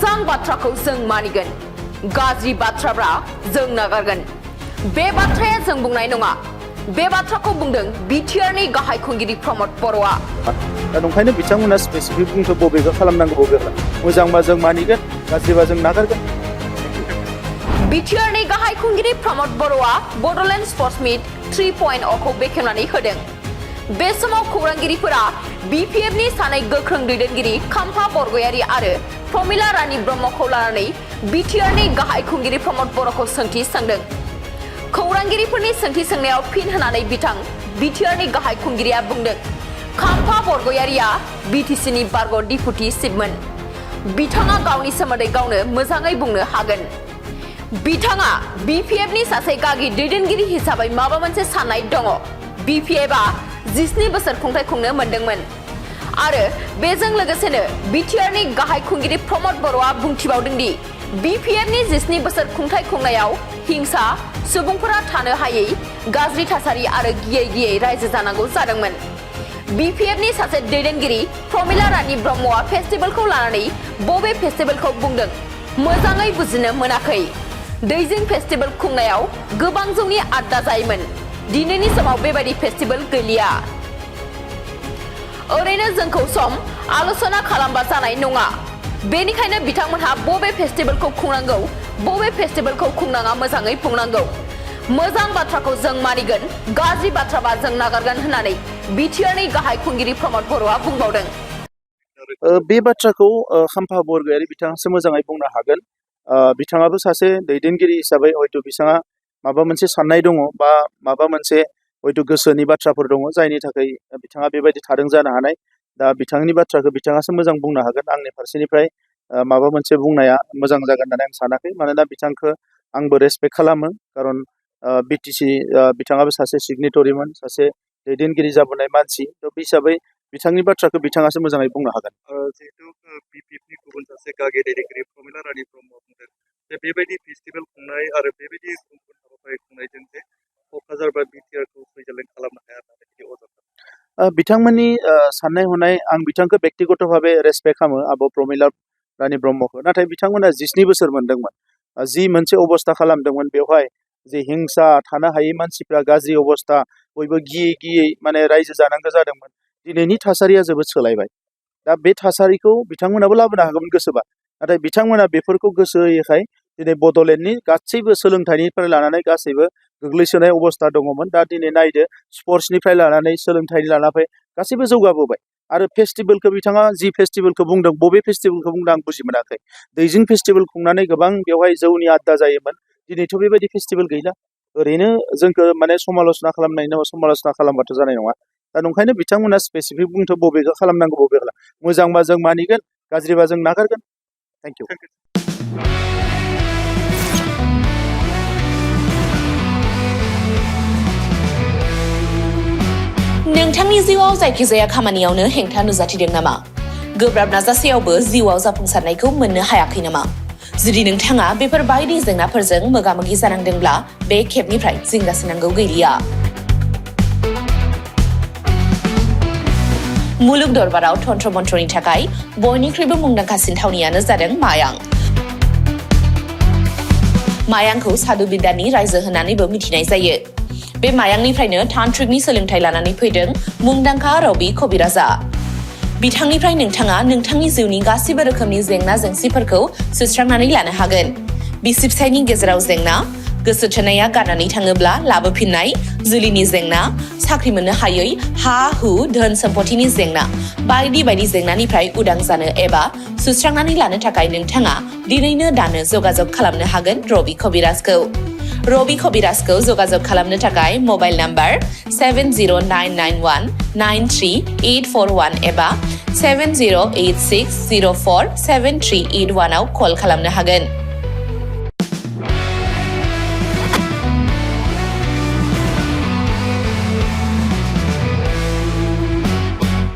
मोजां बाथ्राखौ जों मानिगोन गाज्रि बाथ्राब्रा जों नागारगोन बे बाथ्राया जों बुंनाय नङा बे बाथ्राखौ बुंदों बिटिआरनि गाहाय खुंगिरि प्रमद बर'आ दा नंखायनो बिथांमोना स्पेसिफिक बुंथो बबेखौ खालामनांगौ बबेखौ मोजांबा जों मानिगोन गाज्रिबा जों नागारगोन बिटिआरनि गाहाय खुंगिरि प्रमद बर'आ बड'लेण्ड स्पर्ट्स मिट 3.0 खौ बेखेवनानै होदों बे समाव खौरांगिरिफोरा बिपिएफनि सानै गोख्रों दैदेनगिरि खाम्फा बरगयारी आरो प्रमिला रानी ब्रह्मखौ लानानै बिटिआरनि गाहाय खुंगिरि प्रमद बर'खौ सोंथि सोंदों खौरांगिरिफोरनि सोंथि सोंनायाव फिन होनानै बिटिआरनि गाहाय खुंगिरिया बुंदों खाम्फा बरगयारीया बिटिसिनि बारग' डिपुटि चिफमोन बिथाङा गावनि सोमोन्दै गावनो मोजाङै बुंनो हागोन बिथाङा बिपिएफनि सासे गागि दैदेनगिरि हिसाबै माबा मोनसे साननाय दङ बिपिएफआ 17 बोसोर खुंथाय खुंनो मोनदोंमोन आरो बेजों लोगोसेनो बिटिआरनि गाहाय खुंगिरि प्रमद बर'आ बुंथिबावदों दि बिपिएफनि 17 बोसोर खुंथाय खुंनायाव हिंसा सुबुंफोरा थानो हायै गाज्रि थासारि आरो गियै रायजो जानांगौ जादोंमोन बिपिएफनि सासे दैदेनगिरि प्रमिला रानी ब्रह्मआ फेस्टिभेलखौ लानानै बबे फेस्टिभेलखौ बुंदों मोजाङै बुजिनो मोनाखै दैजिं फेस्टिभेल खुंनायाव गोबां जौनि आड्डा जायोमोन दिनैनि समाव बेबायदि फेस्टिभेल गैलिया ओरैनो जोंखौ सम आलोचना खालामबा जानाय नङा बेनिखायनो बिथांमोनहा बबे फेस्टिभेलखौ खुंनांगौ बबे फेस्टिभेलखौ खुंनाङा मोजाङै बुंनांगौ मोजां बाथ्राखौ जों मानिगोन गाज्रि बाथ्राबा जों नागारगोन होननानै बिटिआरनि गाहाय खुंगिरि प्रमद बर'आ बुंबावदों बे बाथ्राखौ खाम्फा बरगयारी बिथाङासो मोजाङै बुंनो हागोन बिथाङाबो सासे दैदेनगिरि हिसाबै हयथ' बिथाङा माबा मोनसे साननाय दङ बा माबा मोनसे हयथ' गोसोनि बाथ्राफोर दङ जायनि थाखाय बिथाङा बेबायदि थादों जानो हानाय दा बिथांनि बाथ्राखौ बिथाङासो मोजां बुंनो हागोन आंनि फारसेनिफ्राय माबा मोनसे बुंनाया मोजां जागोन होननानै आं सानाखै मानोना बिथांखौ आंबो रेसपेक्ट खालामो खारन बिटिसि बिथाङाबो सासे सिगनेटरिमोन सासे दैदेनगिरि जाबोनाय मानसि थ' बे हिसाबै बिथांनि बाथ्राखौ बिथाङासो मोजाङै बुंनो हागोन जिहेतु बिपिएफनि गुबुन सासे गागि दैदेनगिरि प्रमिला रानी ब्रह्म बुंदों जे बेबायदि फेस्टिभेल खुंनाय आरो बेबायदि गुबुन हाबाफारि खुंनायजों जे क'क्राझार बा बिटिआरखौ सुइजारलेण्ड खालामनो हाया होननानै अजद बिथांमोननि साननाय हनाय आं बिथांखौ बेक्तिगत भाबे रेसपेक्ट खालामो आब' प्रमिला रानी ब्रह्मखौ नाथाय बिथांमोना 17 बोसोर मोनदोंमोन जि मोनसे अबस्था खालामदोंमोन बेवहाय जे हिंसा थानो हायै मानसिफ्रा गाज्रि अबस्था बयबो गियै माने रायजो जानांगौ जादोंमोन दिनैनि थासारिया जोबोद सोलायबाय दा बे थासारिखौ बिथांमोनाबो लाबोनो हागौमोन गोसोबा नाथाय बिथांमोना बेफोरखौ गोसो होयैखाय दिनै बड'लेण्डनि गासैबो सोलोंथाइनिफ्राय लानानै गासैबो गोग्लैसोनाय अबस्था दङमोन दा दिनै नायदो स्पर्ट्सनिफ्राय लानानै सोलोंथाइनि लानानै गासैबो जौगाबोबाय आरो फेस्टिभेलखौ बिथाङा जि फेस्टिभेलखौ बुंदों बबे फेस्टिभेलखौ बुंदों आं बुजि मोनाखै दैजिं फेस्टिभेल खुंनानै गोबां बेवहाय जौनि आड्डा जायोमोन दिनैथ' बेबायदि फेस्टिभेल गैला ओरैनो जोंखौ माने समाल'सना खालामनायनि समाल'सना खालामबाथ' जानाय नङा दा नंखायनो बिथांमोना स्पेसिफिक बुंथ' बबेखौ खालामनांगौ बबेखौ मोजांबा जों मानिगोन गाज्रिबा जों नागारगोन थेंक इउ नोंथांनि जिउआव जायखिजाया खामानियावनो हेंथा नुजाथिदों नामा गोब्राब नाजासेयावबो जिउआव जाफुंसारनायखौ मोननो हायाखै नामा जुदि नोंथाङा बेफोर बायदि जेंनाफोरजों मोगा-मोगि जानांदोंब्ला बे खेबनिफ्राय जिंगासिनांगौ गैलिया मुलुग दरबाराव तन्त्र मन्त्रनि थाखाय बयनिख्रुइबो मुंदांखासिन थावनियानो जादों मायां मायांखौ साधु बिद्यानि रायजो होननानैबो मिथिनाय जायो बे मायांनिफ्रायनो तान्त्रिकनि सोलोंथाइ लानानै फैदों मुंदांखा रबि कबिराजा बिथांनिफ्राय नोंथाङा नोंथांनि जिउनि गासिबो रोखोमनि जेंना जेंसिफोरखौ सुस्रांनानै लानो हागोन बिसि फिसायनि गेजेराव जेंना गोसो थोनाया गारनानै थाङोब्ला लाबोफिननाय जुलिनि जेंना साख्रि मोननो हायै हा हु धोन सम्पथिनि जेंना बायदि बायदि जेंनानिफ्राय उदां जानो एबा सुस्रांनानै लानो थाखाय नोंथाङा दिनैनो दानो जगाजग खालामनो हागोन रबि कबिराजखौ रबि कबिराजखौ जगाजग खालामनो थाखाय मबाइल नाम्बार 7099193841 एबा 7086047381 आव कल खालामनो हागोन